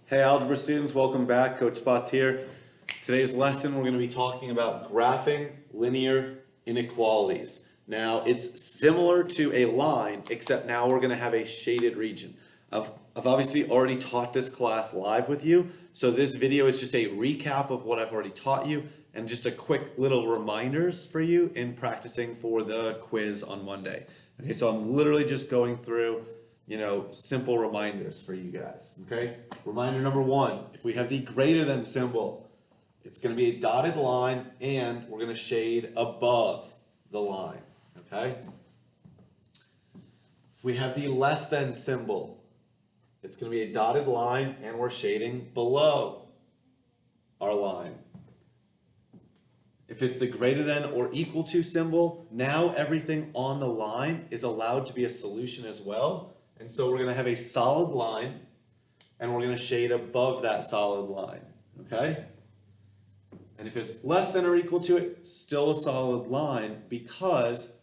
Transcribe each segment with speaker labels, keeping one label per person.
Speaker 1: Hey Algebra students, welcome back. Coach Spots here. Today's lesson we're going to be talking about graphing linear inequalities. Now it's similar to a line except now we're going to have a shaded region. I've obviously already taught this class live with you, so this video is just a recap of what I've already taught you and just a quick little reminders for you in practicing for the quiz on Monday. Okay, so I'm literally just going through simple reminders for you guys, okay? Reminder number one, if we have the greater than symbol, it's gonna be a dotted line and we're gonna shade above the line, okay? If we have the less than symbol, it's gonna be a dotted line and we're shading below our line. If it's the greater than or equal to symbol, now everything on the line is allowed to be a solution as well. And so we're going to have a solid line, and we're going to shade above that solid line, okay? And if it's less than or equal to it, still a solid line because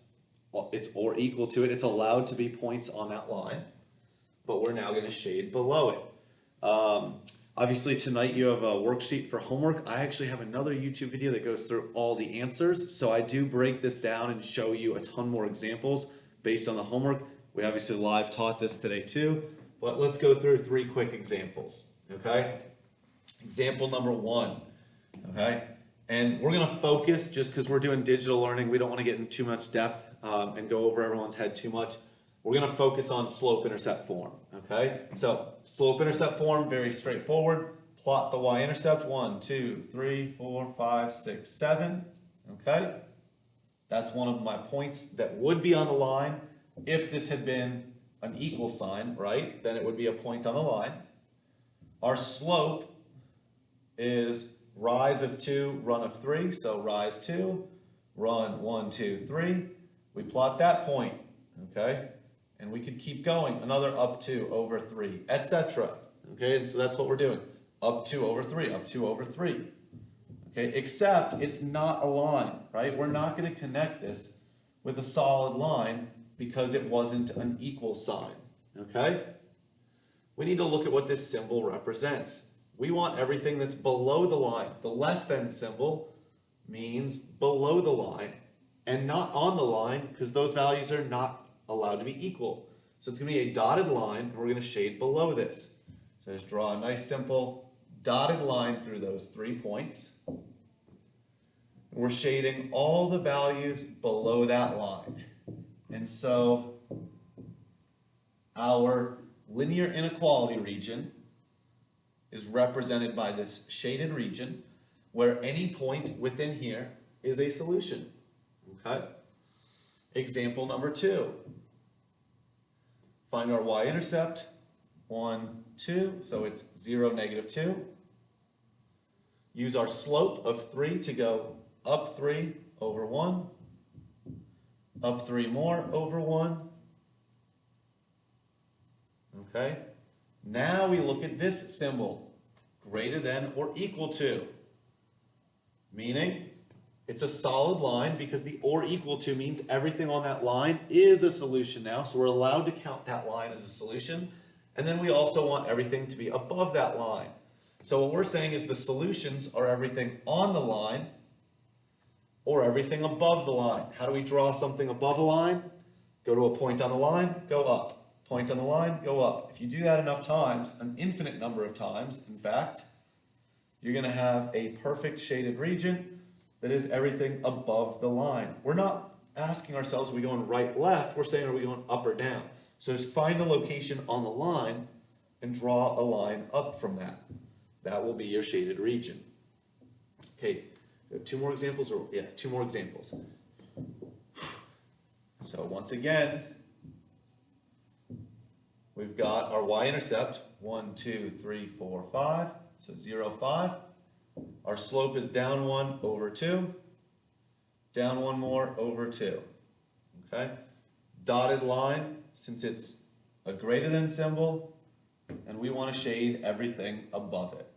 Speaker 1: it's or equal to it. It's allowed to be points on that line, but we're now going to shade below it. Obviously, tonight you have a worksheet for homework. I actually have another YouTube video that goes through all the answers, so I do break this down and show you a ton more examples based on the homework. We obviously live taught this today too, but let's go through 3 quick examples, okay? Example number 1, okay? And we're gonna focus, just because we're doing digital learning, we don't wanna get in too much depth and go over everyone's head too much. We're gonna focus on slope-intercept form, okay? So slope-intercept form, very straightforward. Plot the y-intercept, 1, 2, 3, 4, 5, 6, 7, okay? That's one of my points that would be on the line. If this had been an equal sign, right, then it would be a point on the line. Our slope is rise of 2, run of 3. So rise 2, run 1, 2, 3. We plot that point, okay? And we could keep going, another up 2 over 3, etc. Okay, and so that's what we're doing. Up 2 over 3, up 2 over 3. Okay, except it's not a line, right? We're not going to connect this with a solid line because it wasn't an equal sign, okay? We need to look at what this symbol represents. We want everything that's below the line. The less than symbol means below the line and not on the line because those values are not allowed to be equal. So it's going to be a dotted line and we're going to shade below this. So just draw a nice simple dotted line through those 3 points. We're shading all the values below that line. And so our linear inequality region is represented by this shaded region where any point within here is a solution. Okay? Example number 2. Find our y-intercept, 1, 2, so it's 0, negative 2. Use our slope of 3 to go up 3 over 1. Up 3 more over 1. Okay. Now we look at this symbol, greater than or equal to. Meaning, it's a solid line because the or equal to means everything on that line is a solution now. So we're allowed to count that line as a solution. And then we also want everything to be above that line. So what we're saying is the solutions are everything on the line or everything above the line. How do we draw something above a line? Go to a point on the line, go up. Point on the line, go up. If you do that enough times, an infinite number of times, in fact, you're going to have a perfect shaded region that is everything above the line. We're not asking ourselves, are we going right, left? We're saying, are we going up or down? So just find a location on the line and draw a line up from that. That will be your shaded region. Okay. 2 more examples, or yeah, 2 more examples. So once again, we've got our y-intercept, 1, 2, 3, 4, 5, so 0, 5. Our slope is down 1 over 2, down 1 more over 2, okay? Dotted line, since it's a greater than symbol, and we want to shade everything above it.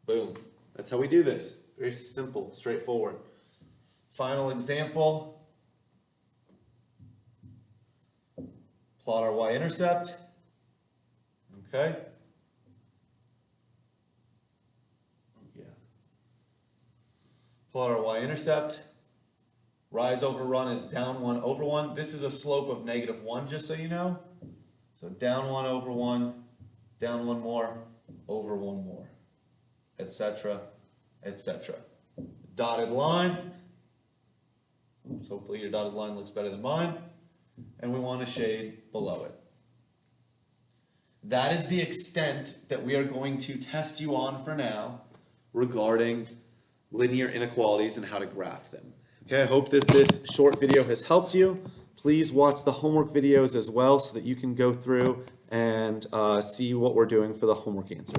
Speaker 1: Boom. That's how we do this. Very simple, straightforward. Final example. Plot our y-intercept. Okay. Plot our y-intercept. Rise over run is down 1 over 1. This is a slope of -1, just so you know. So down 1 over 1, down 1 more, over 1 more, etc., etc. Dotted line. Oops, hopefully your dotted line looks better than mine. And we want to shade below it. That is the extent that we are going to test you on for now regarding linear inequalities and how to graph them. Okay, I hope that this short video has helped you. Please watch the homework videos as well so that you can go through and see what we're doing for the homework answers.